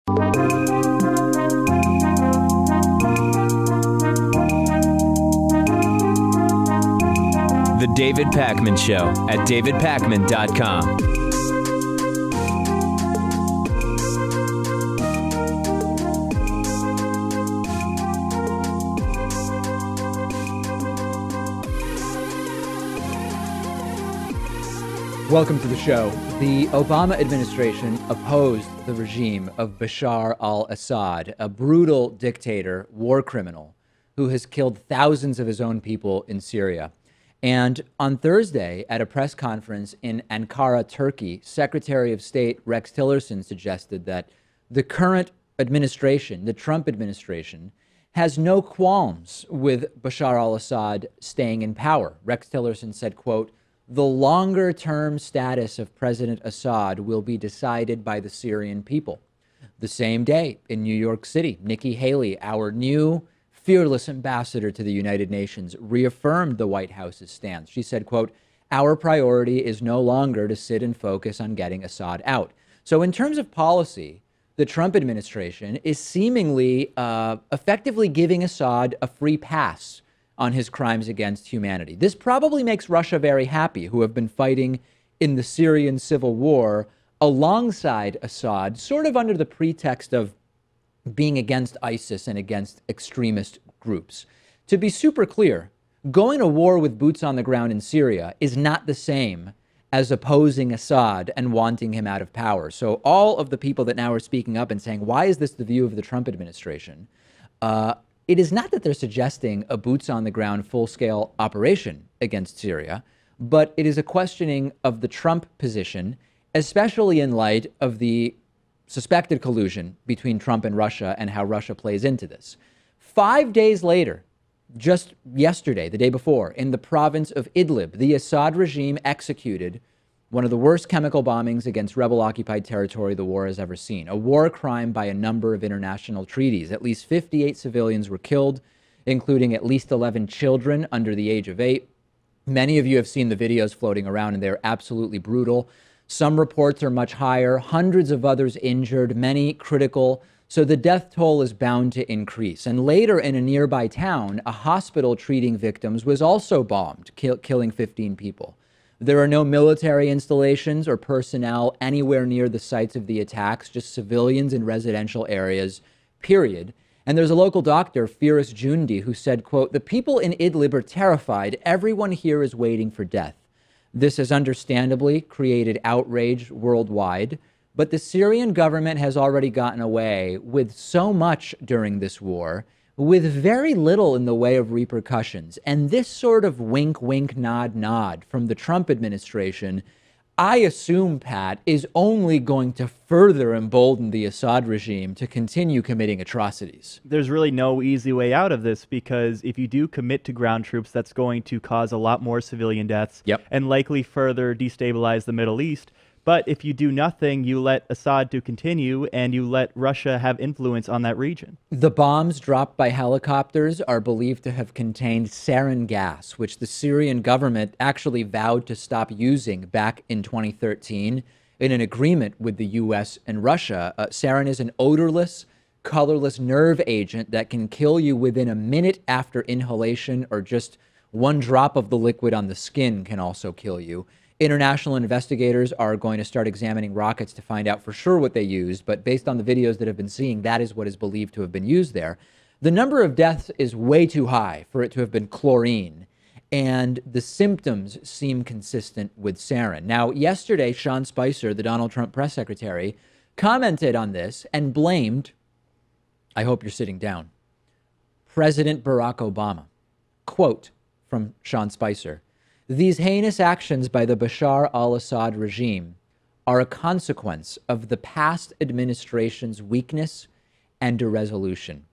The David Pakman Show at davidpakman.com. Welcome to the show. The Obama administration opposed the regime of Bashar al-Assad, a brutal dictator, war criminal, who has killed thousands of his own people in Syria. And on Thursday, at a press conference in Ankara, Turkey, Secretary of State Rex Tillerson suggested that the current administration, the Trump administration, has no qualms with Bashar al-Assad staying in power. Rex Tillerson said, quote, "The longer-term status of President Assad will be decided by the Syrian people." The same day in New York City, Nikki Haley, our new fearless ambassador to the United Nations, reaffirmed the White House's stance. She said, quote, "Our priority is no longer to sit and focus on getting Assad out." So in terms of policy, the Trump administration is seemingly effectively giving Assad a free pass on his crimes against humanity. This probably makes Russia very happy, who have been fighting in the Syrian civil war alongside Assad, sort of under the pretext of being against ISIS and against extremist groups. To be super clear, going to war with boots on the ground in Syria is not the same as opposing Assad and wanting him out of power. So all of the people that now are speaking up and saying, why is this the view of the Trump administration? It is not that they're suggesting a boots-on-the-ground, full-scale operation against Syria, but it is a questioning of the Trump position, especially in light of the suspected collusion between Trump and Russia and how Russia plays into this. 5 days later, just yesterday, the day before, in the province of Idlib, the Assad regime executed one of the worst chemical bombings against rebel-occupied territory the war has ever seen, a war crime by a number of international treaties. At least 58 civilians were killed, including at least 11 children under the age of 8. Many of you have seen the videos floating around, and they're absolutely brutal. Some reports are much higher, hundreds of others injured, many critical. So the death toll is bound to increase. And later in a nearby town, a hospital treating victims was also bombed, killing 15 people. There are no military installations or personnel anywhere near the sites of the attacks, just civilians in residential areas, period. And there's a local doctor, Firas Jundi, who said, quote, "The people in Idlib are terrified. Everyone here is waiting for death." This has understandably created outrage worldwide, but the Syrian government has already gotten away with so much during this war, with very little in the way of repercussions. And this sort of wink, wink, nod, nod from the Trump administration, I assume, Pat, is only going to further embolden the Assad regime to continue committing atrocities. There's really no easy way out of this, because if you do commit to ground troops, that's going to cause a lot more civilian deaths and likely further destabilize the Middle East. But if you do nothing, you let Assad to continue and you let Russia have influence on that region. The bombs dropped by helicopters are believed to have contained sarin gas, which the Syrian government actually vowed to stop using back in 2013 in an agreement with the U.S. and Russia. Sarin is an odorless, colorless nerve agent that can kill you within a minute after inhalation, or just one drop of the liquid on the skin can also kill you. International investigators are going to start examining rockets to find out for sure what they used, but based on the videos that have been seeing, that is what is believed to have been used there. The number of deaths is way too high for it to have been chlorine, and the symptoms seem consistent with sarin. Now, yesterday, Sean Spicer, the Donald Trump press secretary, commented on this and blamed, I hope you're sitting down, President Barack Obama. Quote from Sean Spicer: "These heinous actions by the Bashar al-Assad regime are a consequence of the past administration's weakness and irresolution.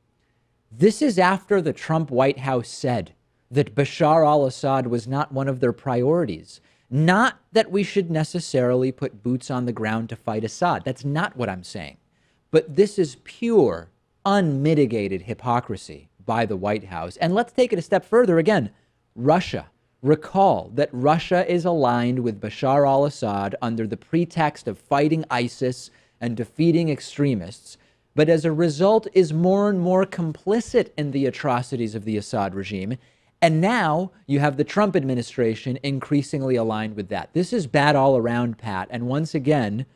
This is after the Trump White House said that Bashar al-Assad was not one of their priorities. Not that we should necessarily put boots on the ground to fight Assad. That's not what I'm saying. But this is pure, unmitigated hypocrisy by the White House." And let's take it a step further again. Russia. Recall that Russia is aligned with Bashar al-Assad under the pretext of fighting ISIS and defeating extremists. but as a result is more and more complicit in the atrocities of the Assad regime. And now you have the Trump administration increasingly aligned with that. This is bad all around, Pat. And once again,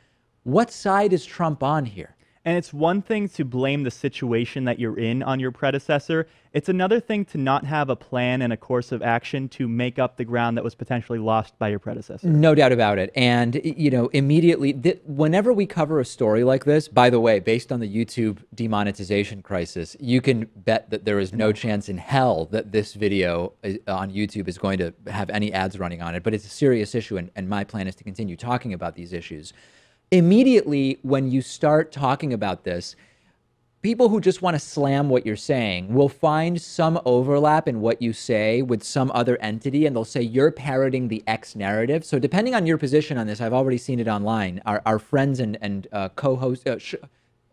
what side is Trump on here? And it's one thing to blame the situation that you're in on your predecessor. It's another thing to not have a plan and a course of action to make up the ground that was potentially lost by your predecessor. No doubt about it. And, you know, immediately, whenever we cover a story like this, by the way, based on the YouTube demonetization crisis, you can bet that there is no chance in hell that this video on YouTube is going to have any ads running on it. But it's a serious issue, and my plan is to continue talking about these issues. Immediately, when you start talking about this, people who just want to slam what you're saying will find some overlap in what you say with some other entity, and they'll say you're parroting the X narrative. So depending on your position on this, I've already seen it online. Our friends and co-hosts,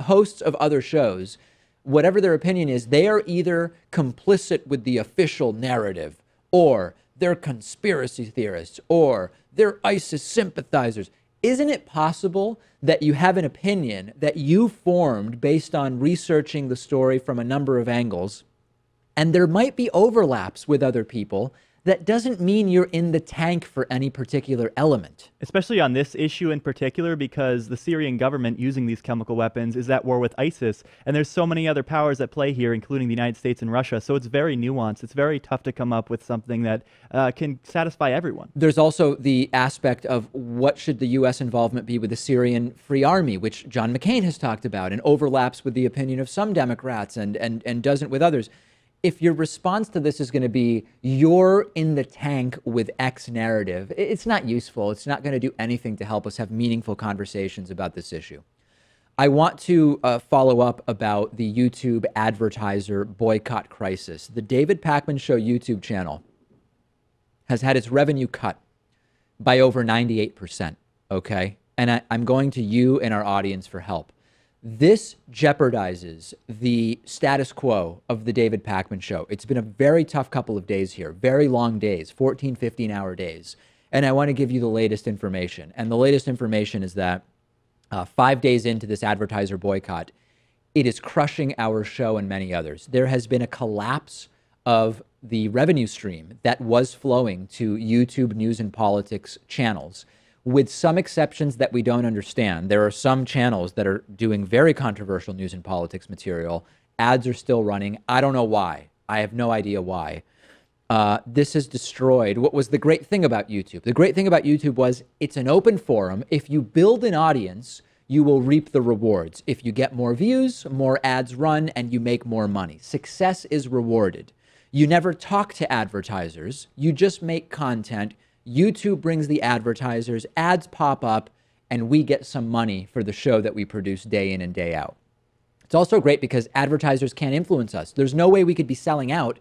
hosts of other shows, whatever their opinion is, they are either complicit with the official narrative, or they're conspiracy theorists, or they're ISIS sympathizers. Isn't it possible that you have an opinion that you formed based on researching the story from a number of angles, and there might be overlaps with other people? That doesn't mean you're in the tank for any particular element. Especially on this issue in particular, because the Syrian government using these chemical weapons is at war with ISIS, and there's so many other powers at play here, including the United States and Russia. So it's very nuanced. It's very tough to come up with something that can satisfy everyone. There's also the aspect of what should the U.S. involvement be with the Syrian Free Army, which John McCain has talked about, and overlaps with the opinion of some Democrats and doesn't with others. If your response to this is going to be, you're in the tank with X narrative, it's not useful. It's not going to do anything to help us have meaningful conversations about this issue. I want to follow up about the YouTube advertiser boycott crisis. The David Pakman Show YouTube channel has had its revenue cut by over 98%, okay? And I'm going to you and our audience for help. This jeopardizes the status quo of the David Pakman Show. It's been a very tough couple of days here, very long days, 14, 15-hour days. And I want to give you the latest information. And the latest information is that 5 days into this advertiser boycott, it is crushing our show and many others. There has been a collapse of the revenue stream that was flowing to YouTube news and politics channels. With some exceptions that we don't understand. There are some channels that are doing very controversial news and politics material. Ads are still running. I don't know why. I have no idea why. This has destroyed what was the great thing about YouTube. The great thing about YouTube was it's an open forum. If you build an audience, you will reap the rewards. If you get more views, more ads run, and you make more money. Success is rewarded. You never talk to advertisers. You just make content. YouTube brings the advertisers, ads pop up, and we get some money for the show that we produce day in and day out. It's also great because advertisers can't influence us. There's no way we could be selling out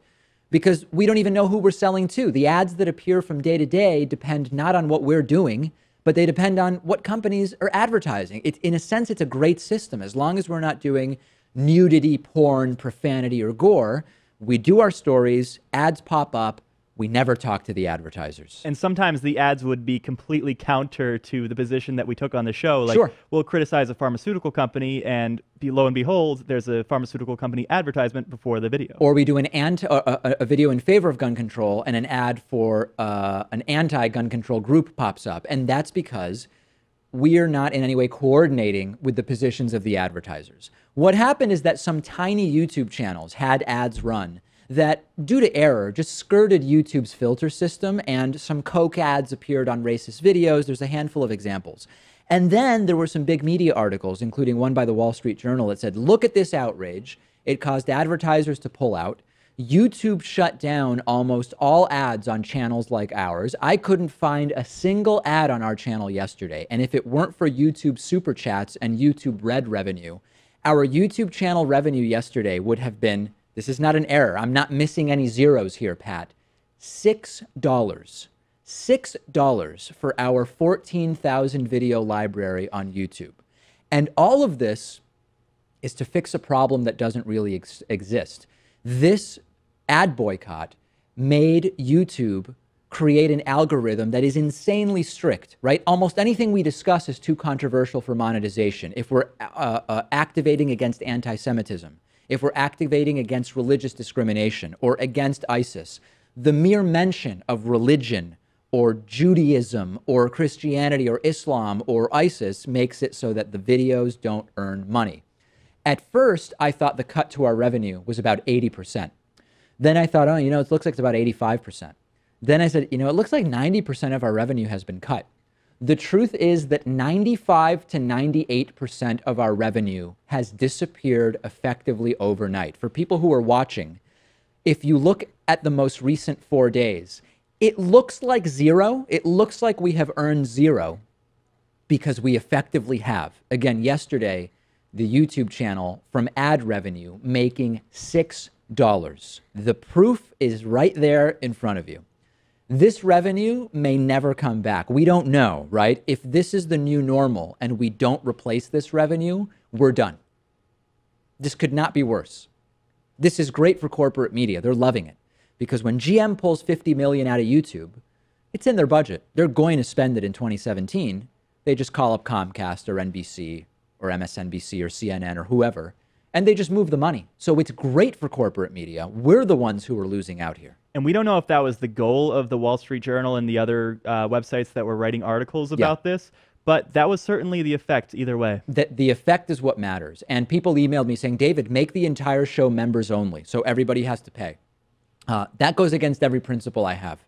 because we don't even know who we're selling to. The ads that appear from day to day depend not on what we're doing, but they depend on what companies are advertising. In a sense, it's a great system. As long as we're not doing nudity, porn, profanity, or gore, we do our stories, ads pop up, we never talk to the advertisers. And sometimes the ads would be completely counter to the position that we took on the show. Like, sure. We'll criticize a pharmaceutical company, and lo and behold, there's a pharmaceutical company advertisement before the video. Or we do a video in favor of gun control, and an ad for an anti-gun control group pops up. And that's because we are not in any way coordinating with the positions of the advertisers. What happened is that some tiny YouTube channels had ads run that, due to error, just skirted YouTube's filter system, and some Coke ads appeared on racist videos. There's a handful of examples. And then there were some big media articles, including one by the Wall Street Journal, that said, look at this outrage. It caused advertisers to pull out. YouTube shut down almost all ads on channels like ours. I couldn't find a single ad on our channel yesterday. And if it weren't for YouTube Super Chats and YouTube Red revenue, our YouTube channel revenue yesterday would have been, this is not an error, I'm not missing any zeros here, Pat, $6. $6 for our 14,000 video library on YouTube. And all of this is to fix a problem that doesn't really exist. This ad boycott made YouTube create an algorithm that is insanely strict, right? Almost anything we discuss is too controversial for monetization. If we're activating against anti-Semitism, if we're activating against religious discrimination or against ISIS, the mere mention of religion or Judaism or Christianity or Islam or ISIS makes it so that the videos don't earn money. At first, I thought the cut to our revenue was about 80%. Then I thought, oh, you know, it looks like it's about 85%. Then I said, you know, it looks like 90% of our revenue has been cut. The truth is that 95 to 98% of our revenue has disappeared effectively overnight. For people who are watching, if you look at the most recent 4 days, it looks like zero. It looks like we have earned zero because we effectively have. Again, yesterday, the YouTube channel from ad revenue making $6. The proof is right there in front of you. This revenue may never come back. We don't know, right? If this is the new normal and we don't replace this revenue, we're done. This could not be worse. This is great for corporate media. They're loving it because when GM pulls $50 million out of YouTube, it's in their budget. They're going to spend it in 2017. They just call up Comcast or NBC or MSNBC or CNN or whoever, and they just move the money. So it's great for corporate media. We're the ones who are losing out here. And we don't know if that was the goal of the Wall Street Journal and the other websites that were writing articles about this, but that was certainly the effect either way. The effect is what matters. And people emailed me saying, David, make the entire show members only, so everybody has to pay. That goes against every principle I have.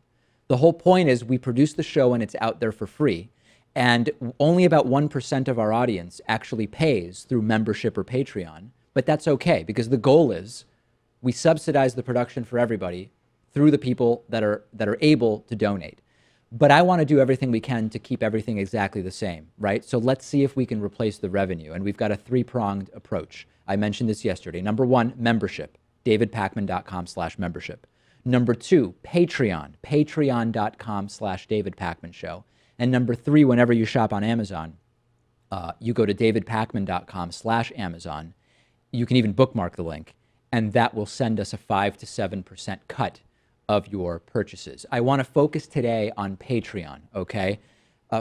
The whole point is we produce the show and it's out there for free. And only about 1% of our audience actually pays through membership or Patreon. But that's okay, because the goal is we subsidize the production for everybody through the people that are able to donate. But I want to do everything we can to keep everything exactly the same, right? So let's see if we can replace the revenue. And we've got a three-pronged approach. I mentioned this yesterday. Number one, membership, davidpakman.com/membership. Number two, Patreon, patreon.com/davidpakmanshow. And number three, whenever you shop on Amazon, you go to davidpakman.com/Amazon. You can even bookmark the link, and that will send us a 5 to 7% cut of your purchases. I want to focus today on Patreon, okay?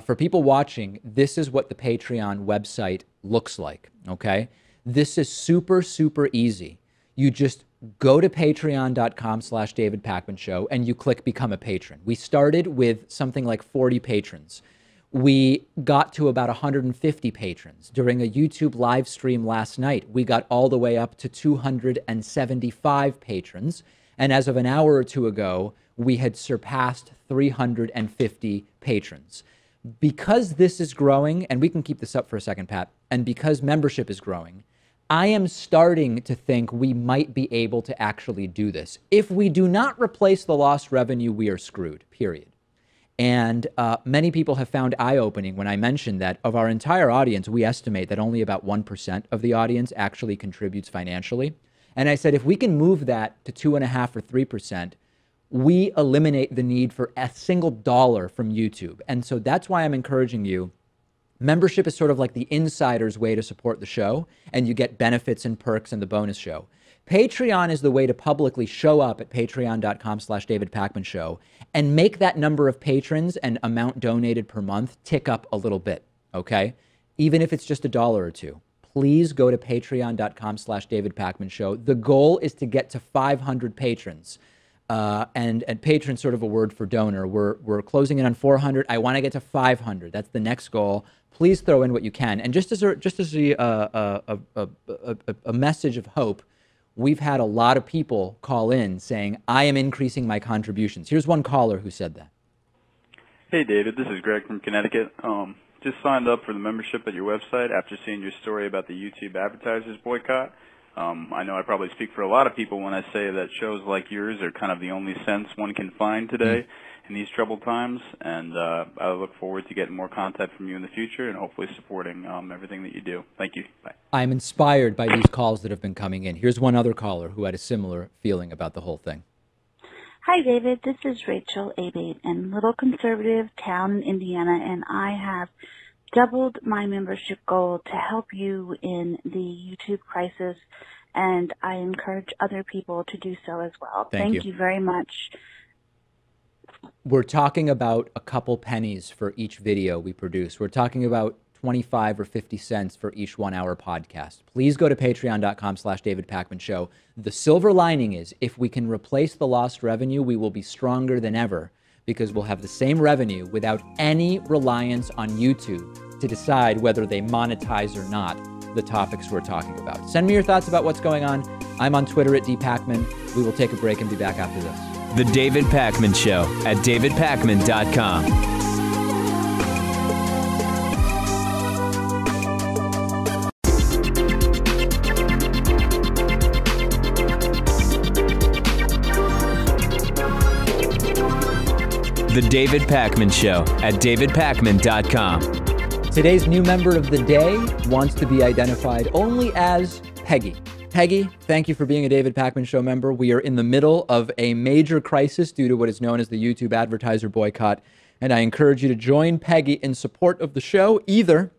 For people watching, this is what the Patreon website looks like, okay? This is super, super easy. You just go to patreon.com/davidpakmanshow and you click become a patron. We started with something like 40 patrons. We got to about 150 patrons. During a YouTube live stream last night, we got all the way up to 275 patrons. And as of an hour or two ago, we had surpassed 350 patrons. Because this is growing, and we can keep this up for a second, Pat, and because membership is growing, I am starting to think we might be able to actually do this. If we do not replace the lost revenue, we are screwed, period. And many people have found eye-opening when I mentioned that of our entire audience, we estimate that only about 1% of the audience actually contributes financially. And I said, if we can move that to 2.5 or 3%, we eliminate the need for a single dollar from YouTube. And so that's why I'm encouraging you. Membership is sort of like the insider's way to support the show, and you get benefits and perks in the bonus show. Patreon is the way to publicly show up at patreon.com/davidpakmanshow and make that number of patrons and amount donated per month tick up a little bit, okay? Even if it's just $1 or $2. Please go to patreon.com/davidpakmanshow. The goal is to get to 500 patrons. And patron's sort of a word for donor. We're closing in on 400. I want to get to 500. That's the next goal. Please throw in what you can. And just as a message of hope, we've had a lot of people call in saying, I am increasing my contributions. Here's one caller who said that. Hey, David. This is Greg from Connecticut. Just signed up for the membership at your website after seeing your story about the YouTube advertisers boycott. I know I probably speak for a lot of people when I say that shows like yours are kind of the only sense one can find today in these troubled times, and I look forward to getting more content from you in the future and hopefully supporting everything that you do. Thank you. Bye. I'm inspired by these calls that have been coming in. Here's one other caller who had a similar feeling about the whole thing. Hi, David. This is Rachel Abate in Little Conservative Town in Indiana, and I have doubled my membership goal to help you in the YouTube crisis, and I encourage other people to do so as well. Thank you very much We're talking about a couple pennies for each video we produce. We're talking about 25 or 50 cents for each 1 hour podcast. Please go to patreon.com/David Pakman Show. The silver lining is if we can replace the lost revenue, we will be stronger than ever because we'll have the same revenue without any reliance on YouTube to decide whether they monetize or not the topics we're talking about. Send me your thoughts about what's going on. I'm on Twitter at @dpakman. We will take a break and be back after this. The David Pakman Show at davidpakman.com. The David Pakman Show at davidpakman.com. Today's new member of the day wants to be identified only as Peggy. Peggy, thank you for being a David Pakman Show member. We are in the middle of a major crisis due to what is known as the YouTube advertiser boycott, and I encourage you to join Peggy in support of the show, either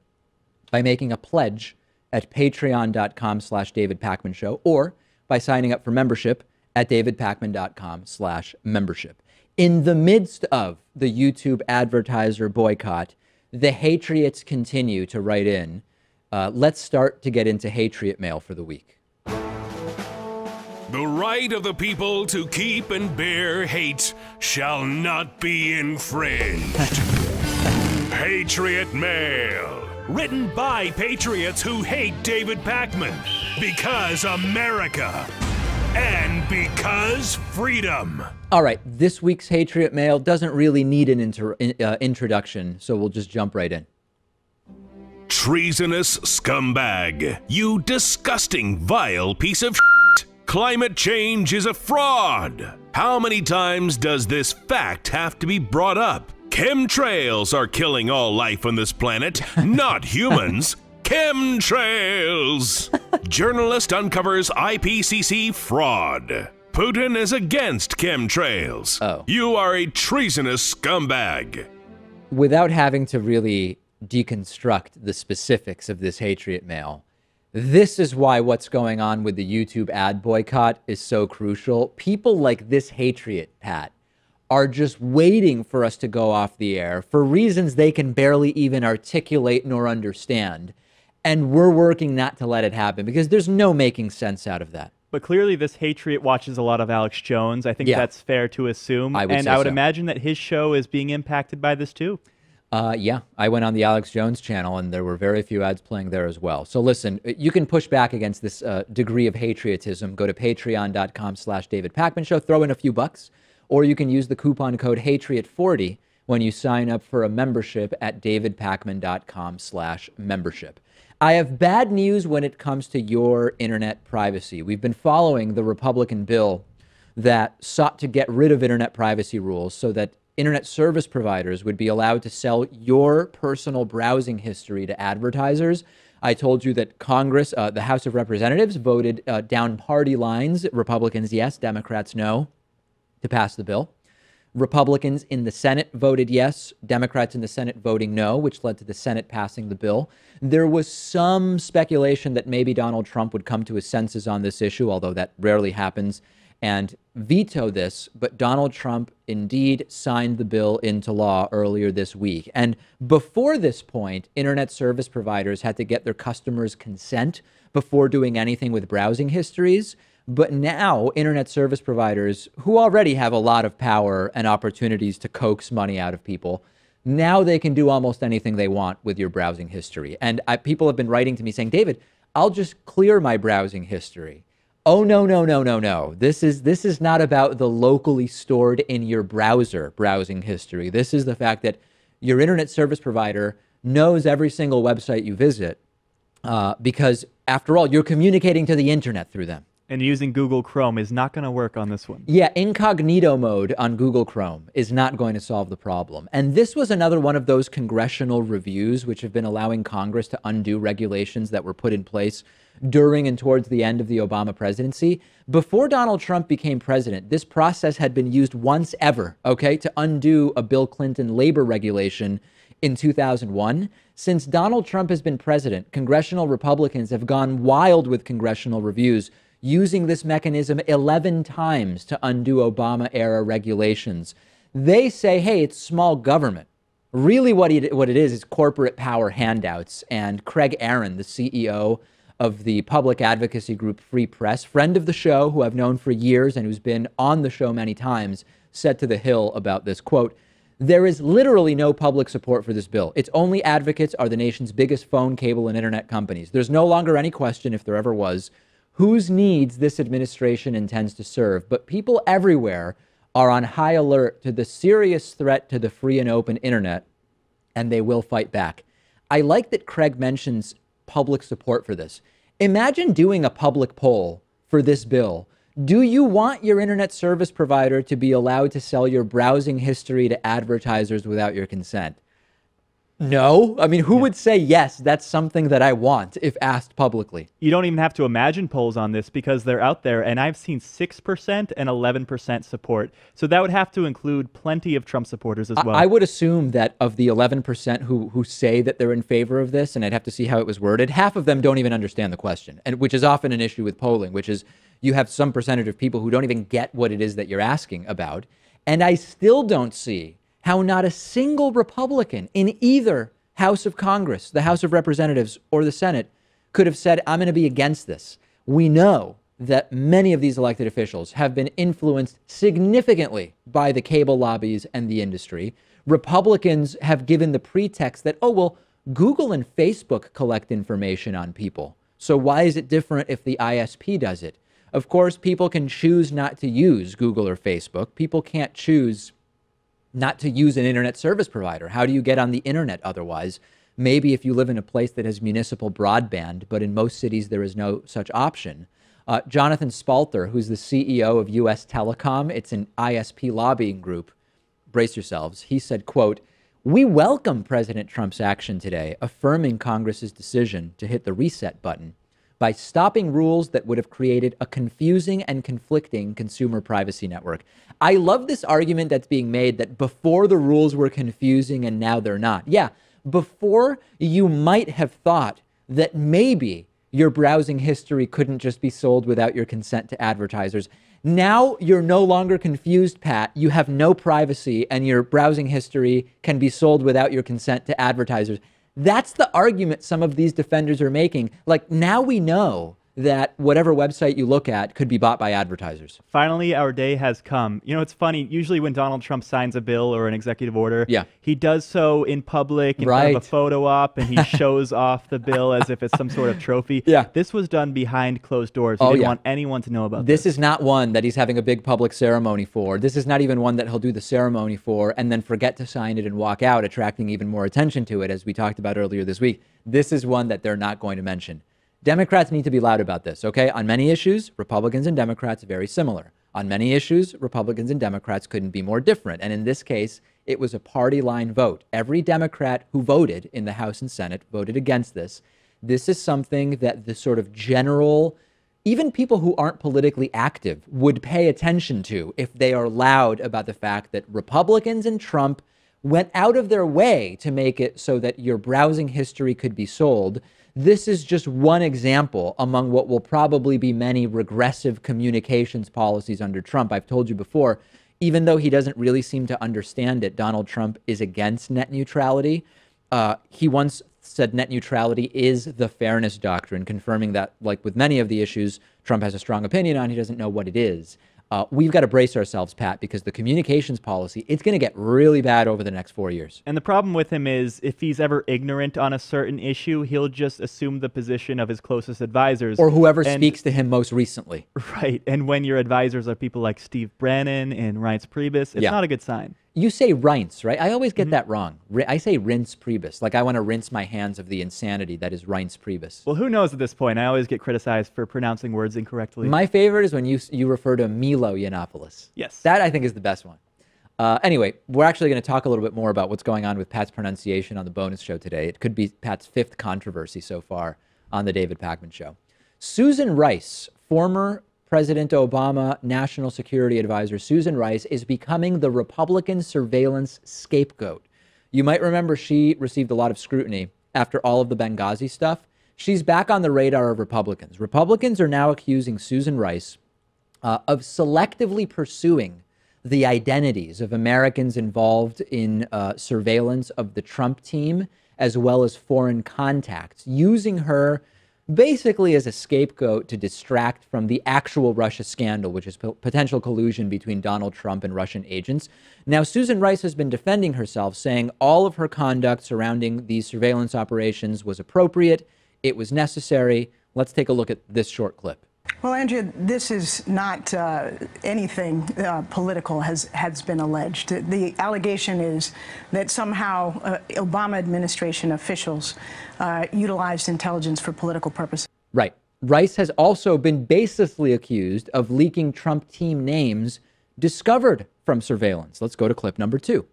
by making a pledge at patreon.com/David Pakman Show or by signing up for membership at davidpakman.com/membership. In the midst of the YouTube advertiser boycott, the Hatriots continue to write in. Let's start to get into Hatriot mail for the week. The right of the people to keep and bear hate shall not be infringed. Patriot Mail. Written by patriots who hate David Pakman. Because America. And because freedom. All right, this week's Hatriot Mail doesn't really need an introduction, so we'll just jump right in. Treasonous scumbag. You disgusting, vile piece of shit. Climate change is a fraud. How many times does this fact have to be brought up? Chemtrails are killing all life on this planet, not humans. Chemtrails. Journalist uncovers IPCC fraud. Putin is against chemtrails. Oh. You are a treasonous scumbag. Without having to really deconstruct the specifics of this Hatriot Mail, this is why what's going on with the YouTube ad boycott is so crucial. People like this Hatriot, Pat, are just waiting for us to go off the air for reasons they can barely even articulate nor understand. And we're working not to let it happen because there's no making sense out of that. But clearly this Hatriot watches a lot of Alex Jones. I think that's fair to assume. I would imagine that his show is being impacted by this too. Yeah, I went on the Alex Jones channel and there were very few ads playing there as well. So listen, you can push back against this degree of patriotism. Go to patreon.com/David Pakman Show, throw in a few bucks, or you can use the coupon code Hatriot40 when you sign up for a membership at davidpakman.com/membership. I have bad news when it comes to your internet privacy. We've been following the Republican bill that sought to get rid of internet privacy rules so that internet service providers would be allowed to sell your personal browsing history to advertisers. I told you that Congress, the House of Representatives, voted down party lines. Republicans, yes. Democrats, no, to pass the bill. Republicans in the Senate voted yes. Democrats in the Senate voting no, which led to the Senate passing the bill. There was some speculation that maybe Donald Trump would come to his senses on this issue, although that rarely happens, and veto this. But Donald Trump indeed signed the bill into law earlier this week. And before this point, internet service providers had to get their customers' consent before doing anything with browsing histories. But now internet service providers, who already have a lot of power and opportunities to coax money out of people, now they can do almost anything they want with your browsing history. And people have been writing to me saying, David, I'll just clear my browsing history. Oh, no, no, no, no, no. This is not about the locally stored in your browser browsing history. This is the fact that your internet service provider knows every single website you visit because, after all, you're communicating to the internet through them. And using Google Chrome is not going to work on this one. Yeah, incognito mode on Google Chrome is not going to solve the problem. And this was another one of those congressional reviews which have been allowing Congress to undo regulations that were put in place during and towards the end of the Obama presidency. Before Donald Trump became president, this process had been used once ever, okay, to undo a Bill Clinton labor regulation in 2001. Since Donald Trump has been president, congressional Republicans have gone wild with congressional reviews, using this mechanism 11 times to undo Obama-era regulations. They say, hey, it's small government. Really what it is corporate power handouts. And Craig Aaron, the CEO of the public advocacy group Free Press, friend of the show, who I've known for years and who's been on the show many times, said to The Hill about this, quote, "There is literally no public support for this bill. Its only advocates are the nation's biggest phone, cable, and internet companies. There's no longer any question, if there ever was, whose needs this administration intends to serve. But people everywhere are on high alert to the serious threat to the free and open internet, and they will fight back." I like that Craig mentions public support for this. Imagine doing a public poll for this bill. Do you want your internet service provider to be allowed to sell your browsing history to advertisers without your consent? No. I mean, who would say, yes, that's something that I want if asked publicly? You don't even have to imagine polls on this because they're out there, and I've seen 6% and 11% support. So that would have to include plenty of Trump supporters as well. I would assume that of the 11% who say that they're in favor of this, and I'd have to see how it was worded, half of them don't even understand the question, and which is often an issue with polling, which is you have some percentage of people who don't even get what it is that you're asking about. And I still don't see how not a single Republican in either House of Congress, the House of Representatives, or the Senate could have said, I'm going to be against this. We know that many of these elected officials have been influenced significantly by the cable lobbies and the industry. Republicans have given the pretext that, oh, well, Google and Facebook collect information on people. So why is it different if the ISP does it? Of course, people can choose not to use Google or Facebook. People can't choose not to use an internet service provider. How do you get on the internet otherwise? Maybe if you live in a place that has municipal broadband, but in most cities there is no such option. Jonathan Spalter, who's the CEO of US Telecom, it's an ISP lobbying group, brace yourselves, he said, quote, "We welcome President Trump's action today, affirming Congress's decision to hit the reset button by stopping rules that would have created a confusing and conflicting consumer privacy network." I love this argument that's being made that before the rules were confusing and now they're not. Yeah, before you might have thought that maybe your browsing history couldn't just be sold without your consent to advertisers. Now you're no longer confused, Pat. You have no privacy and your browsing history can be sold without your consent to advertisers. That's the argument some of these defenders are making. Like, now we know that whatever website you look at could be bought by advertisers. Finally, our day has come. You know, it's funny. Usually when Donald Trump signs a bill or an executive order, he does so in public in front of a photo op, and he shows off the bill as if it's some sort of trophy. This was done behind closed doors. He didn't want anyone to know about this. This is not one that he's having a big public ceremony for. This is not even one that he'll do the ceremony for and then forget to sign it and walk out, attracting even more attention to it, as we talked about earlier this week. This is one that they're not going to mention. Democrats need to be loud about this, okay? On many issues, Republicans and Democrats are very similar. On many issues, Republicans and Democrats couldn't be more different. And in this case, it was a party line vote. Every Democrat who voted in the House and Senate voted against this. This is something that the sort of general, even people who aren't politically active, would pay attention to if they are loud about the fact that Republicans and Trump went out of their way to make it so that your browsing history could be sold. This is just one example among what will probably be many regressive communications policies under Trump. I've told you before, even though he doesn't really seem to understand it, Donald Trump is against net neutrality. He once said net neutrality is the fairness doctrine, confirming that, like with many of the issues Trump has a strong opinion on, he doesn't know what it is. We've got to brace ourselves, Pat, because the communications policy, it's going to get really bad over the next 4 years. And the problem with him is if he's ever ignorant on a certain issue, he'll just assume the position of his closest advisors. Or whoever speaks to him most recently. Right. And when your advisors are people like Steve Bannon and Reince Priebus, it's not a good sign. You say Reince, right? I always get that wrong. I say Reince Priebus, like I want to rinse my hands of the insanity that is Reince Priebus. Well, who knows at this point? I always get criticized for pronouncing words incorrectly. My favorite is when you refer to Milo Yiannopoulos. Yes. That, I think, is the best one. Anyway, we're actually going to talk a little bit more about what's going on with Pat's pronunciation on the bonus show today. It could be Pat's 5th controversy so far on the David Pakman Show. Susan Rice, former President Obama National Security Advisor Susan Rice, is becoming the Republican surveillance scapegoat. You might remember she received a lot of scrutiny after all of the Benghazi stuff. She's back on the radar of Republicans. Republicans are now accusing Susan Rice of selectively pursuing the identities of Americans involved in surveillance of the Trump team, as well as foreign contacts, using her basically as a scapegoat to distract from the actual Russia scandal, which is potential collusion between Donald Trump and Russian agents. Now, Susan Rice has been defending herself, saying all of her conduct surrounding these surveillance operations was appropriate, it was necessary. Let's take a look at this short clip. Well, Andrea, this is not anything political has been alleged. The allegation is that somehow Obama administration officials utilized intelligence for political purposes. Right. Rice has also been baselessly accused of leaking Trump team names discovered from surveillance. Let's go to clip number 2.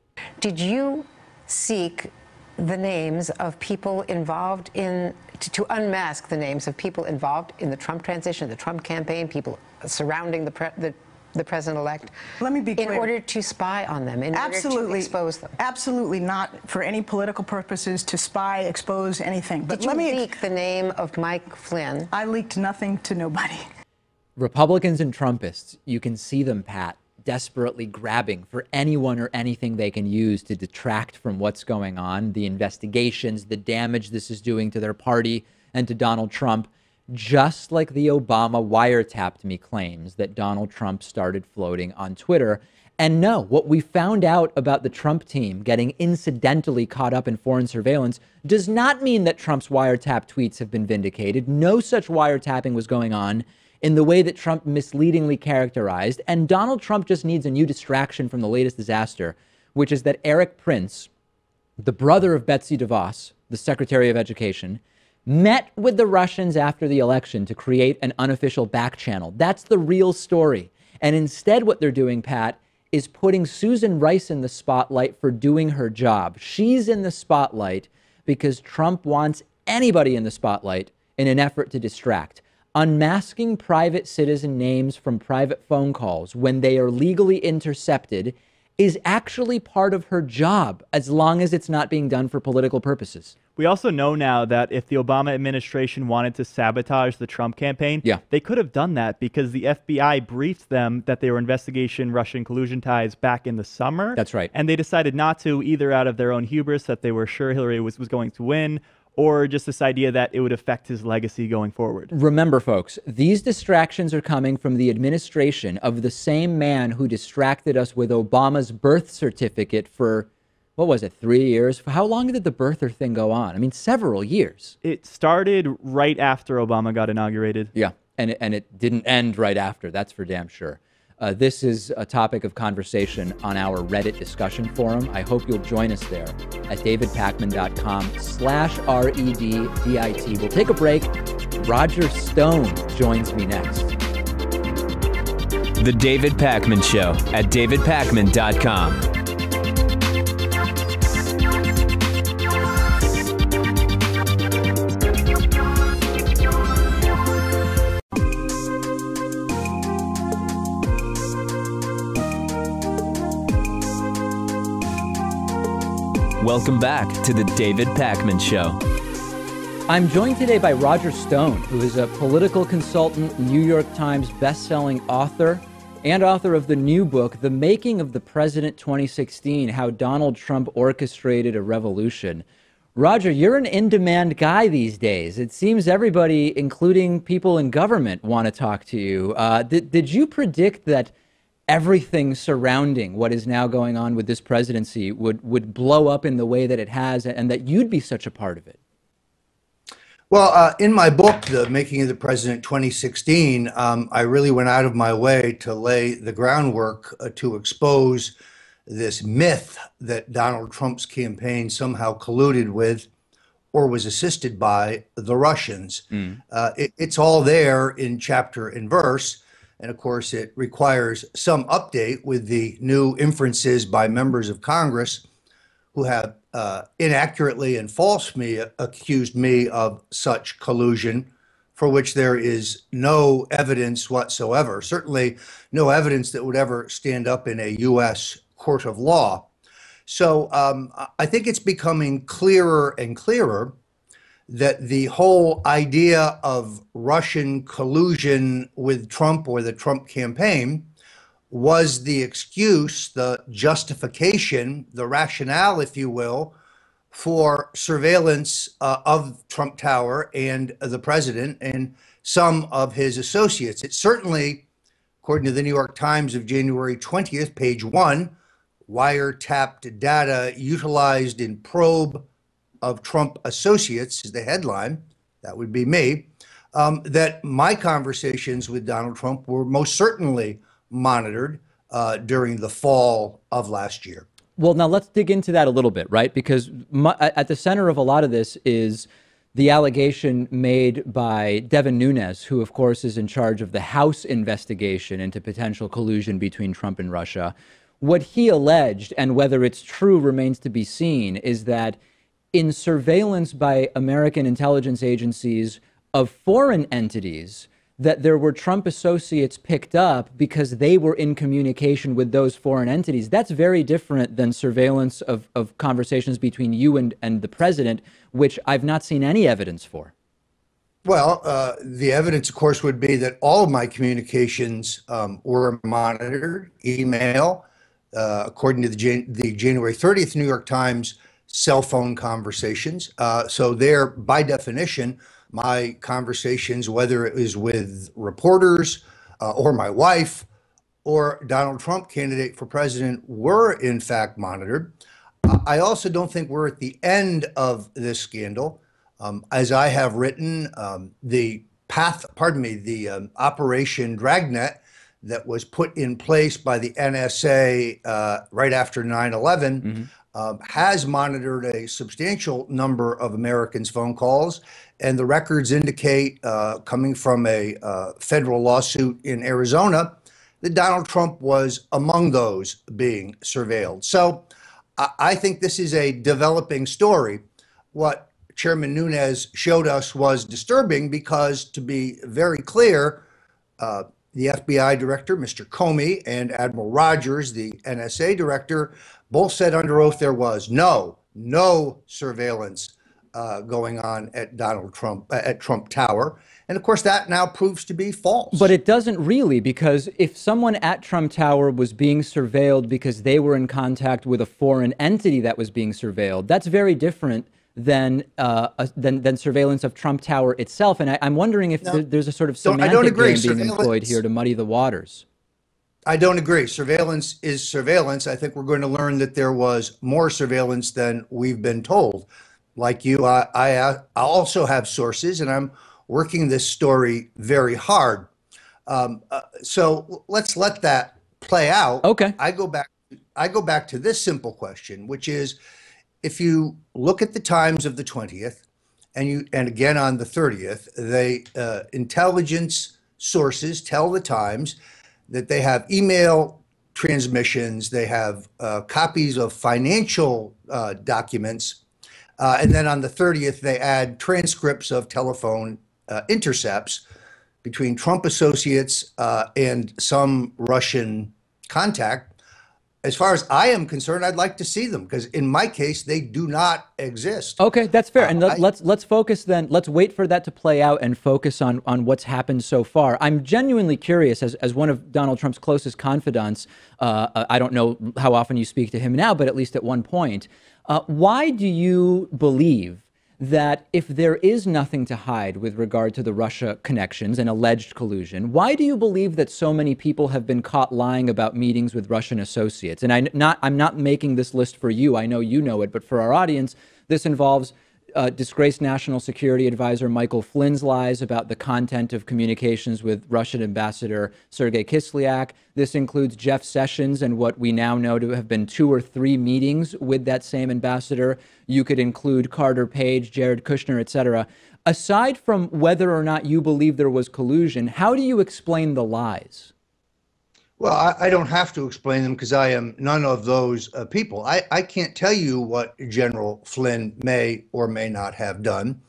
Did you seek the names of people involved in, to unmask the names of people involved in the Trump transition, the Trump campaign, people surrounding the president-elect? Let me be clear. In order to spy on them, in order to expose them? Absolutely not for any political purposes, to spy, expose, anything. But Did you leak the name of Mike Flynn? I leaked nothing to nobody. Republicans and Trumpists, you can see them, Pat, desperately grabbing for anyone or anything they can use to detract from what's going on, the investigations, the damage this is doing to their party and to Donald Trump, just like the Obama wiretapped me claims that Donald Trump started floating on Twitter. And no, what we found out about the Trump team getting incidentally caught up in foreign surveillance does not mean that Trump's wiretap tweets have been vindicated. No such wiretapping was going on in the way that Trump misleadingly characterized. And Donald Trump just needs a new distraction from the latest disaster, which is that Eric Prince, the brother of Betsy DeVos, the Secretary of Education, met with the Russians after the election to create an unofficial back channel. That's the real story. And instead what they're doing, Pat, is putting Susan Rice in the spotlight for doing her job. She's in the spotlight because Trump wants anybody in the spotlight in an effort to distract. Unmasking private citizen names from private phone calls when they are legally intercepted is actually part of her job, as long as it's not being done for political purposes. We also know now that if the Obama administration wanted to sabotage the Trump campaign, they could have done that because the FBI briefed them that they were investigating Russian collusion ties back in the summer. That's right. And they decided not to, either out of their own hubris that they were sure Hillary was going to win, or just this idea that it would affect his legacy going forward. Remember, folks, these distractions are coming from the administration of the same man who distracted us with Obama's birth certificate for, what was it, 3 years? How long did the birther thing go on? I mean, several years. It started right after Obama got inaugurated. Yeah, and it didn't end right after, that's for damn sure. This is a topic of conversation on our Reddit discussion forum. I hope you'll join us there at davidpakman.com/REDDIT. We'll take a break. Roger Stone joins me next. The David Pakman Show at davidpakman.com. Welcome back to the David Pakman Show. I'm joined today by Roger Stone, who is a political consultant, New York Times bestselling author, and author of the new book, The Making of the President 2016, How Donald Trump Orchestrated a Revolution. Roger, you're an in-demand guy these days. It seems everybody, including people in government, want to talk to you. Did you predict that everything surrounding what is now going on with this presidency would blow up in the way that it has, and that you'd be such a part of it? Well, in my book, The Making of the President 2016, I really went out of my way to lay the groundwork to expose this myth that Donald Trump's campaign somehow colluded with or was assisted by the Russians. It's all there in chapter and verse. And of course, it requires some update with the new inferences by members of Congress who have inaccurately and falsely accused me of such collusion, for which there is no evidence whatsoever, certainly no evidence that would ever stand up in a U.S. court of law. So I think it's becoming clearer and clearer that the whole idea of Russian collusion with Trump or the Trump campaign was the excuse, the justification, the rationale, if you will, for surveillance of Trump Tower and the president and some of his associates. It certainly, according to the New York Times of January 20th, page 1, wiretapped data utilized in probe of Trump associates is the headline. That would be me. That my conversations with Donald Trump were most certainly monitored during the fall of last year. Well, now let's dig into that a little bit, right? Because at the center of a lot of this is the allegation made by Devin Nunes, who, of course, is in charge of the House investigation into potential collusion between Trump and Russia. What he alleged, and whether it's true remains to be seen, is that in surveillance by American intelligence agencies of foreign entities, that there were Trump associates picked up because they were in communication with those foreign entities. That's very different than surveillance of conversations between you and the president, which I've not seen any evidence for. Well, the evidence, of course, would be that all of my communications were monitored, email, according to the January 30th New York Times cell phone conversations. So there, by definition, my conversations, whether it was with reporters or my wife or Donald Trump, candidate for president, were in fact monitored. I also don't think we're at the end of this scandal. As I have written, the Operation Dragnet that was put in place by the NSA right after 9/11 has monitored a substantial number of Americans' phone calls. And the records indicate, coming from a federal lawsuit in Arizona, that Donald Trump was among those being surveilled. So I think this is a developing story. What Chairman Nunes showed us was disturbing because, to be very clear, the FBI director, Mr. Comey, and Admiral Rogers, the NSA director, both said under oath there was no surveillance going on at Trump Tower. And of course, that now proves to be false. But it doesn't really, because if someone at Trump Tower was being surveilled because they were in contact with a foreign entity that was being surveilled, that's very different than surveillance of Trump Tower itself. And I'm wondering if there's a sort of semantic game being employed here to muddy the waters. I don't agree. Surveillance is surveillance. I think we're going to learn that there was more surveillance than we've been told. Like you, I also have sources, and I'm working this story very hard. So let's let that play out. Okay. I go back to this simple question, which is, if you look at the Times of the 20th, and again on the 30th, intelligence sources tell the Times that they have email transmissions, they have copies of financial documents, and then on the 30th, they add transcripts of telephone intercepts between Trump associates and some Russian contact. As far as I am concerned, I'd like to see them, because in my case, they do not exist. Okay, that's fair. And let's focus then. Let's wait for that to play out and focus on what's happened so far. I'm genuinely curious, as one of Donald Trump's closest confidants. I don't know how often you speak to him now, but at least at one point, why do you believe that if there is nothing to hide with regard to the Russia connections and alleged collusion, why do you believe that so many people have been caught lying about meetings with Russian associates? And I'm not making this list for you. I know you know it, but for our audience, this involves disgraced National Security Advisor Michael Flynn's lies about the content of communications with Russian Ambassador Sergei Kislyak. This includes Jeff Sessions and what we now know to have been 2 or 3 meetings with that same ambassador. You could include Carter Page, Jared Kushner, etc. Aside from whether or not you believe there was collusion, how do you explain the lies? Well, I don't have to explain them, because I am none of those people. I can't tell you what General Flynn may or may not have done.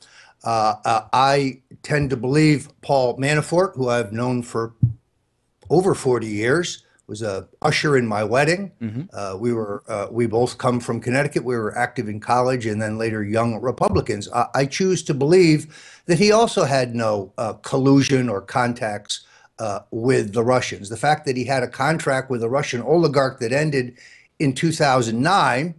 I tend to believe Paul Manafort, who I've known for over 40 years, was a usher in my wedding. We both come from Connecticut. We were active in college and then later young Republicans. I choose to believe that he also had no collusion or contacts with the Russians. The fact that he had a contract with a Russian oligarch that ended in 2009,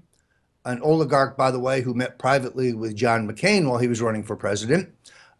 an oligarch, by the way, who met privately with John McCain while he was running for president,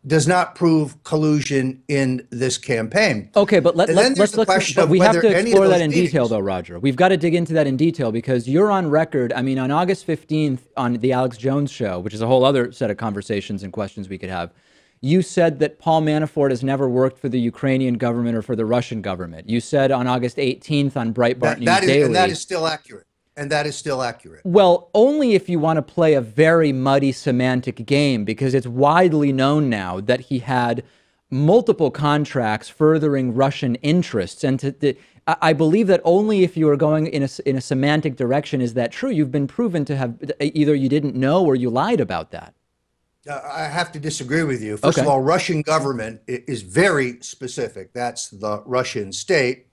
does not prove collusion in this campaign. Okay, but we have to explore that in detail, though, Roger. We've got to dig into that in detail because you're on record. I mean, on August 15th on the Alex Jones show, which is a whole other set of conversations and questions we could have, you said that Paul Manafort has never worked for the Ukrainian government or for the Russian government. You said on August 18th on Breitbart News Daily. And that is still accurate. And that is still accurate. Well, only if you want to play a very muddy semantic game, because it's widely known now that he had multiple contracts furthering Russian interests. And I believe that only if you are going in a semantic direction is that true. You've been proven to have either you didn't know or you lied about that. I have to disagree with you. First of all, Russian government is very specific. That's the Russian state.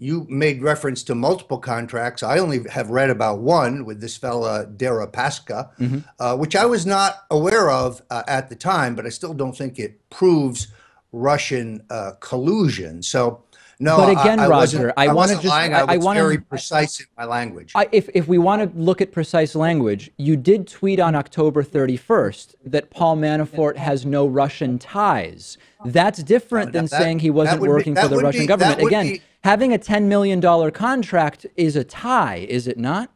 You made reference to multiple contracts. I only have read about one with this fella, Deripaska, which I was not aware of at the time, but I still don't think it proves Russian collusion. So, no, but again, Roger, I wasn't lying. I was very precise in my language. If we want to look at precise language, you did tweet on October 31st that Paul Manafort has no Russian ties. That's different than saying he wasn't working for the Russian government. Again, having a $10 million contract is a tie, is it not?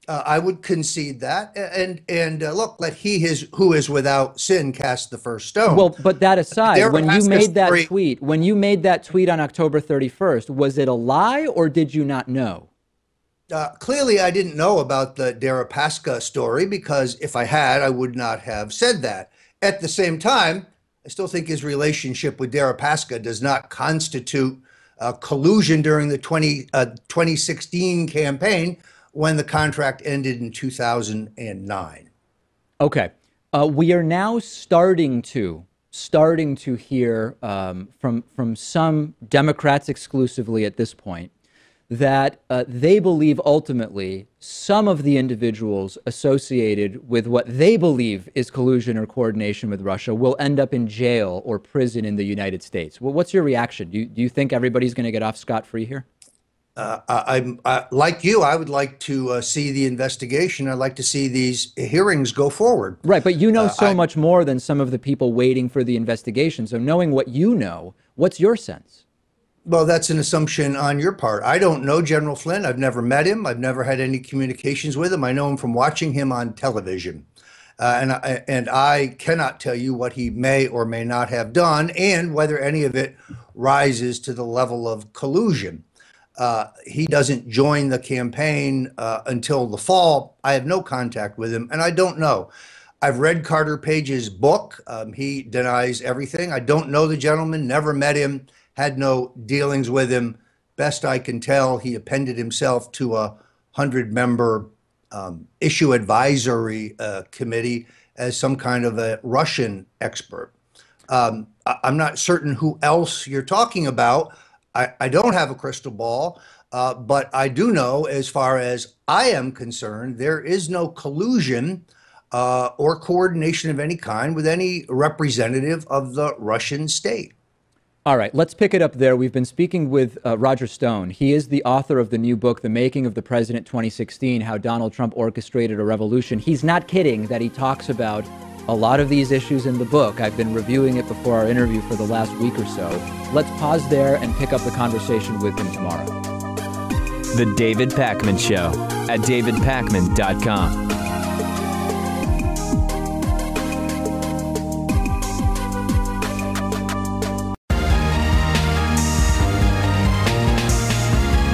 I would concede that. And look, let he who is without sin cast the first stone. Well, but that aside, when you made that tweet on October 31st, was it a lie or did you not know? Clearly, I didn't know about the Deripaska story because if I had, I would not have said that. At the same time, I still think his relationship with Deripaska does not constitute collusion during the 2016 campaign when the contract ended in 2009. Okay. We are now starting to hear from some Democrats exclusively at this point that they believe ultimately some of the individuals associated with what they believe is collusion or coordination with Russia will end up in jail or prison in the United States. Well, what's your reaction? Do you think everybody's going to get off scot-free here? Like you, I would like to see the investigation. I'd like to see these hearings go forward. Right, but you know so much more than some of the people waiting for the investigation. So knowing what you know, what's your sense? Well, that's an assumption on your part. I don't know General Flynn. I've never met him. I've never had any communications with him. I know him from watching him on television. And I cannot tell you what he may or may not have done and whether any of it rises to the level of collusion. He doesn't join the campaign until the fall. I have no contact with him, and I don't know. I've read Carter Page's book. He denies everything. I don't know the gentleman, never met him, had no dealings with him. Best I can tell, he appended himself to a 100-member issue advisory committee as some kind of a Russian expert. I'm not certain who else you're talking about. I don't have a crystal ball, but I do know, as far as I am concerned, there is no collusion or coordination of any kind with any representative of the Russian state. All right, let's pick it up there. We've been speaking with Roger Stone. He is the author of the new book, The Making of the President 2016, How Donald Trump Orchestrated a Revolution. He's not kidding that he talks about a lot of these issues in the book. I've been reviewing it before our interview for the last week or so. Let's pause there and pick up the conversation with him tomorrow. The David Pakman Show at davidpakman.com.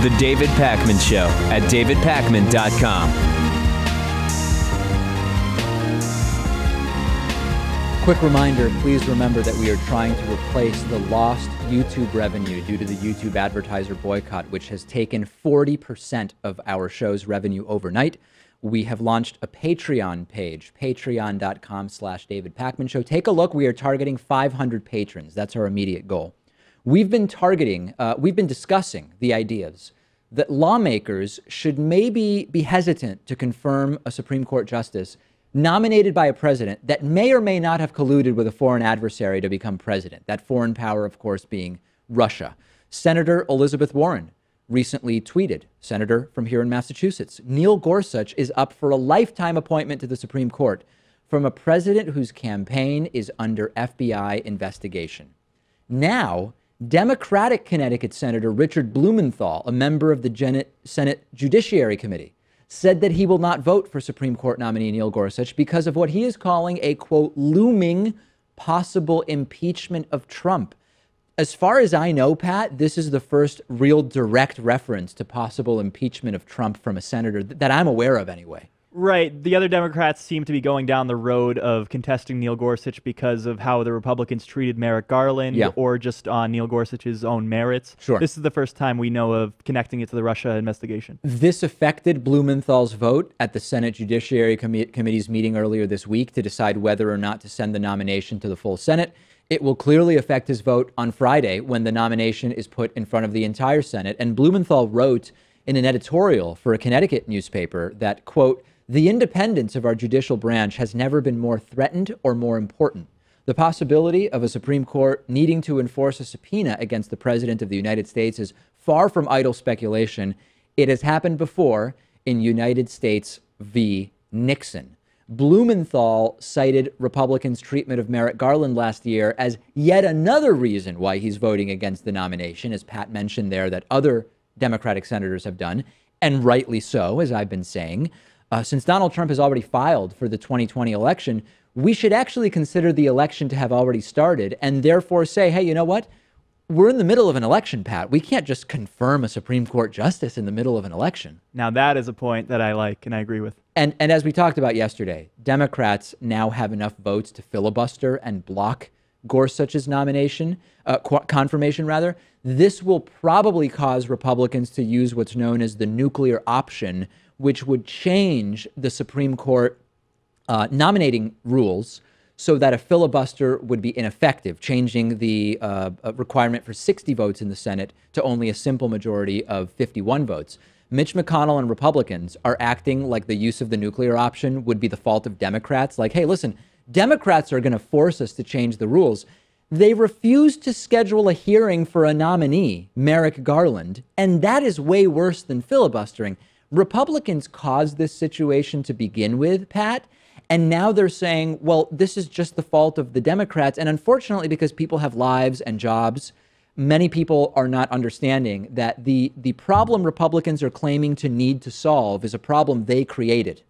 The David Pakman Show at davidpakman.com. Quick reminder, please remember that we are trying to replace the lost YouTube revenue due to the YouTube advertiser boycott, which has taken 40% of our show's revenue overnight. We have launched a Patreon page, patreon.com/David Pakman Show. Take a look. We are targeting 500 patrons. That's our immediate goal. We've been discussing the ideas that lawmakers should maybe be hesitant to confirm a Supreme Court justice nominated by a president that may or may not have colluded with a foreign adversary to become president. That foreign power, of course, being Russia. Senator Elizabeth Warren recently tweeted, senator from here in Massachusetts, Neil Gorsuch is up for a lifetime appointment to the Supreme Court from a president whose campaign is under FBI investigation. Now, Democratic Connecticut Senator Richard Blumenthal, a member of the Senate Judiciary Committee, said that he will not vote for Supreme Court nominee Neil Gorsuch because of what he is calling a, quote, looming possible impeachment of Trump. As far as I know, Pat, this is the first real direct reference to possible impeachment of Trump from a senator that I'm aware of anyway. Right. The other Democrats seem to be going down the road of contesting Neil Gorsuch because of how the Republicans treated Merrick Garland or just on Neil Gorsuch's own merits. Sure. This is the first time we know of connecting it to the Russia investigation. This affected Blumenthal's vote at the Senate Judiciary Committee's meeting earlier this week to decide whether or not to send the nomination to the full Senate. It will clearly affect his vote on Friday when the nomination is put in front of the entire Senate. And Blumenthal wrote in an editorial for a Connecticut newspaper that, quote, the independence of our judicial branch has never been more threatened or more important. The possibility of a Supreme Court needing to enforce a subpoena against the President of the United States is far from idle speculation. It has happened before in United States v. Nixon. Blumenthal cited Republicans' treatment of Merrick Garland last year as yet another reason why he's voting against the nomination, as Pat mentioned there, that other Democratic senators have done, and rightly so, as I've been saying. Since Donald Trump has already filed for the 2020 election, we should actually consider the election to have already started and therefore say, hey, you know what? We're in the middle of an election, Pat. We can't just confirm a Supreme Court justice in the middle of an election. Now, that is a point that I like and I agree with. And as we talked about yesterday, Democrats now have enough votes to filibuster and block Gorsuch's nomination, confirmation rather. This will probably cause Republicans to use what's known as the nuclear option, which would change the Supreme Court nominating rules so that a filibuster would be ineffective, changing the requirement for 60 votes in the Senate to only a simple majority of 51 votes. Mitch McConnell and Republicans are acting like the use of the nuclear option would be the fault of Democrats. Like, hey, listen, Democrats are going to force us to change the rules. They refused to schedule a hearing for a nominee, Merrick Garland, and that is way worse than filibustering. Republicans caused this situation to begin with, Pat, and now they're saying, well, this is just the fault of the Democrats. And unfortunately, because people have lives and jobs, many people are not understanding that the problem Republicans are claiming to need to solve is a problem they created.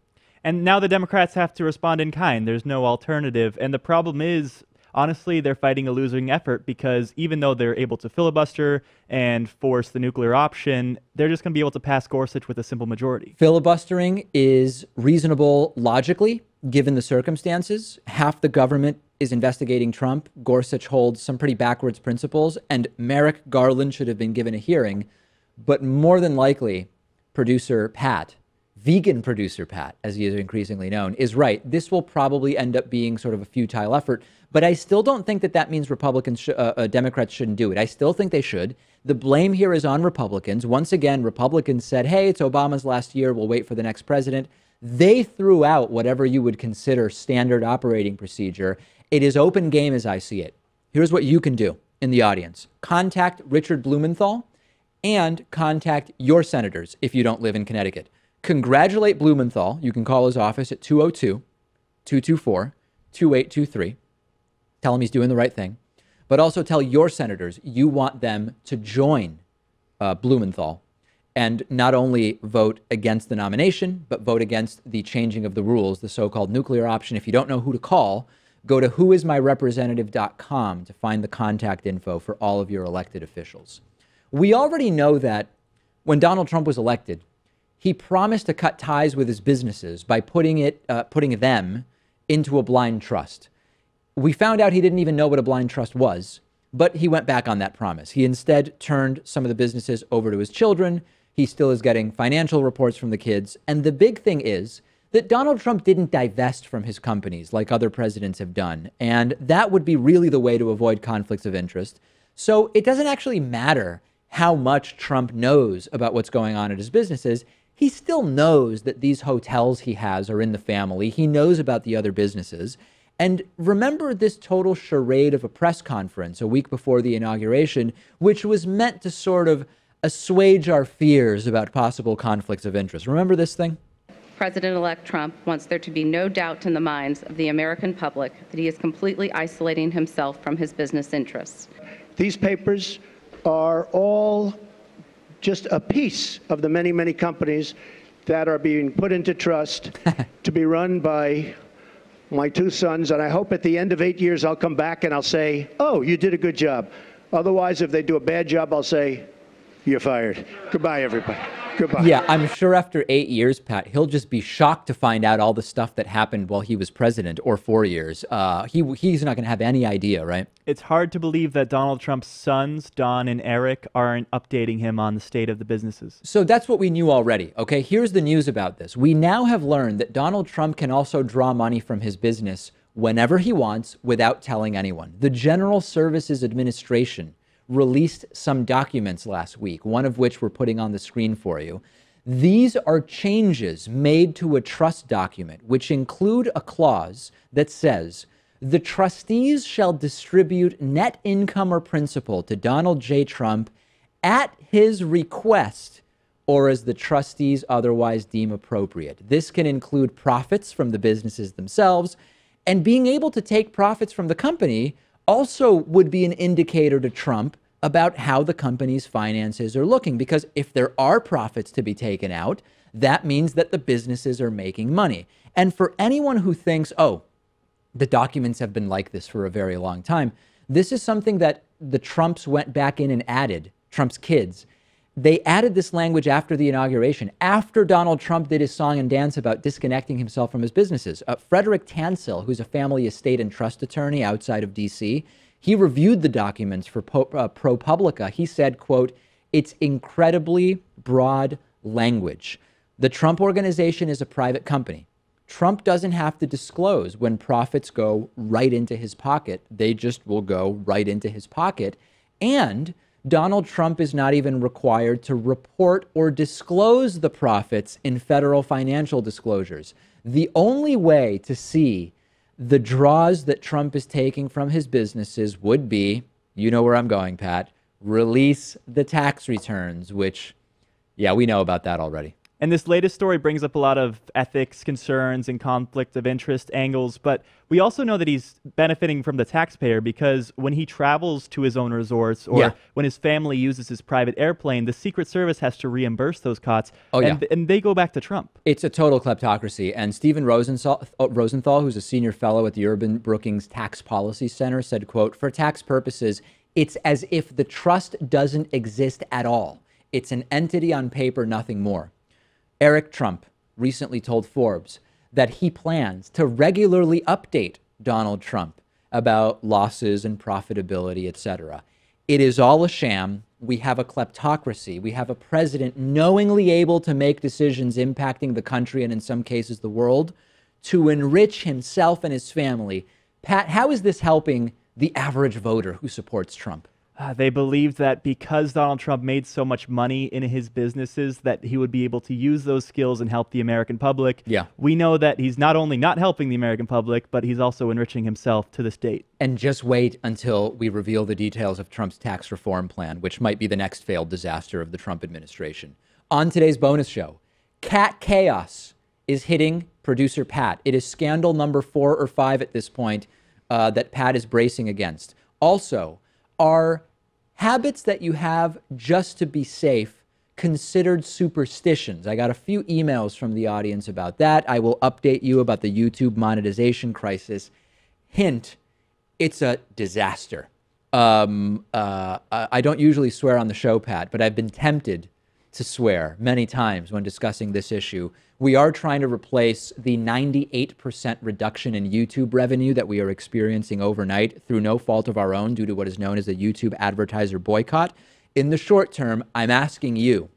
And now the Democrats have to respond in kind. There's no alternative. And the problem is, honestly, they're fighting a losing effort because even though they're able to filibuster and force the nuclear option, they're just going to be able to pass Gorsuch with a simple majority. Filibustering is reasonable logically, given the circumstances. Half the government is investigating Trump. Gorsuch holds some pretty backwards principles, and Merrick Garland should have been given a hearing. But more than likely, producer Pat, vegan producer Pat, as he is increasingly known, is right. This will probably end up being sort of a futile effort. But I still don't think that that means Democrats shouldn't do it. I still think they should. The blame here is on Republicans. Once again, Republicans said, hey, it's Obama's last year. We'll wait for the next president. They threw out whatever you would consider standard operating procedure. It is open game as I see it. Here's what you can do in the audience. Contact Richard Blumenthal and contact your senators if you don't live in Connecticut. Congratulate Blumenthal. You can call his office at 202-224-2823. Tell him he's doing the right thing. But also tell your senators you want them to join Blumenthal and not only vote against the nomination, but vote against the changing of the rules, the so-called nuclear option. If you don't know who to call, go to whoismyrepresentative.com to find the contact info for all of your elected officials. We already know that when Donald Trump was elected, he promised to cut ties with his businesses by putting them into a blind trust. We found out he didn't even know what a blind trust was, but he went back on that promise. He instead turned some of the businesses over to his children. He still is getting financial reports from the kids. And the big thing is that Donald Trump didn't divest from his companies like other presidents have done. And that would be really the way to avoid conflicts of interest. So it doesn't actually matter how much Trump knows about what's going on at his businesses. He still knows that these hotels he has are in the family. He knows about the other businesses. And remember this total charade of a press conference a week before the inauguration, which was meant to sort of assuage our fears about possible conflicts of interest. Remember this thing? President-elect Trump wants there to be no doubt in the minds of the American public that he is completely isolating himself from his business interests. These papers are all just a piece of the many, many companies that are being put into trust to be run by my two sons. And I hope at the end of 8 years, I'll come back and I'll say, oh, you did a good job. Otherwise, if they do a bad job, I'll say, you're fired. Goodbye, everybody. Goodbye. Yeah, I'm sure after 8 years, Pat, he'll just be shocked to find out all the stuff that happened while he was president, or 4 years. He's not going to have any idea, right? It's hard to believe that Donald Trump's sons, Don and Eric, aren't updating him on the state of the businesses. So that's what we knew already, okay? Here's the news about this. We now have learned that Donald Trump can also draw money from his business whenever he wants without telling anyone. The General Services Administration released some documents last week, one of which we're putting on the screen for you. These are changes made to a trust document, which include a clause that says, the trustees shall distribute net income or principal to Donald J. Trump at his request or as the trustees otherwise deem appropriate. This can include profits from the businesses themselves, and being able to take profits from the company also would be an indicator to Trump about how the company's finances are looking, because if there are profits to be taken out, that means that the businesses are making money. And for anyone who thinks, oh, the documents have been like this for a very long time, this is something that the Trumps went back in and added, Trump's kids. They added this language after the inauguration, after Donald Trump did his song and dance about disconnecting himself from his businesses. Frederick Tansil, who's a family estate and trust attorney outside of D.C., he reviewed the documents for ProPublica. He said, quote, it's incredibly broad language. The Trump Organization is a private company. Trump doesn't have to disclose when profits go right into his pocket. They just will go right into his pocket. And Donald Trump is not even required to report or disclose the profits in federal financial disclosures. The only way to see the draws that Trump is taking from his businesses would be, you know where I'm going, Pat, release the tax returns, which, yeah, we know about that already. And this latest story brings up a lot of ethics concerns and conflict of interest angles, but we also know that he's benefiting from the taxpayer, because when he travels to his own resorts or when his family uses his private airplane, the Secret Service has to reimburse those costs, and they go back to Trump. It's a total kleptocracy. And Stephen Rosenthal, who's a senior fellow at the Urban Brookings Tax Policy Center, said, quote, for tax purposes, it's as if the trust doesn't exist at all. It's an entity on paper, nothing more. Eric Trump recently told Forbes that he plans to regularly update Donald Trump about losses and profitability, etc. It is all a sham. We have a kleptocracy. We have a president knowingly able to make decisions impacting the country and in some cases the world to enrich himself and his family. Pat, how is this helping the average voter who supports Trump? They believed that because Donald Trump made so much money in his businesses that he would be able to use those skills and help the American public. Yeah. We know that he's not only not helping the American public, but he's also enriching himself to this date. And just wait until we reveal the details of Trump's tax reform plan, which might be the next failed disaster of the Trump administration. On today's bonus show, cat chaos is hitting producer Pat. It is scandal number 4 or 5 at this point that Pat is bracing against. Also, are habits that you have just to be safe considered superstitions? I got a few emails from the audience about that. I will update you about the YouTube monetization crisis. Hint, it's a disaster. I don't usually swear on the show, Pat, but I've been tempted to swear many times when discussing this issue. We are trying to replace the 98% reduction in YouTube revenue that we are experiencing overnight through no fault of our own due to what is known as a YouTube advertiser boycott. In the short term, I'm asking you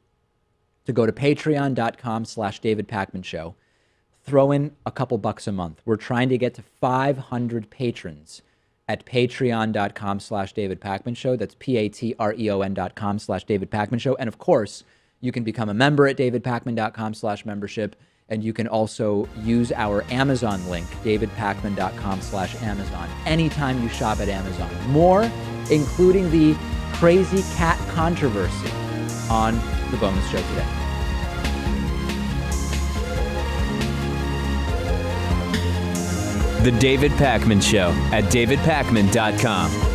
to go to patreon.com/David Pakman Show. Throw in a couple bucks a month. We're trying to get to 500 patrons at patreon.com/David Pakman Show. That's patreon.com/David Pakman Show. And of course, you can become a member at davidpakman.com/membership. And you can also use our Amazon link, davidpakman.com/Amazon, anytime you shop at Amazon. More, including the crazy cat controversy on the bonus show today. The David Pakman Show at davidpakman.com.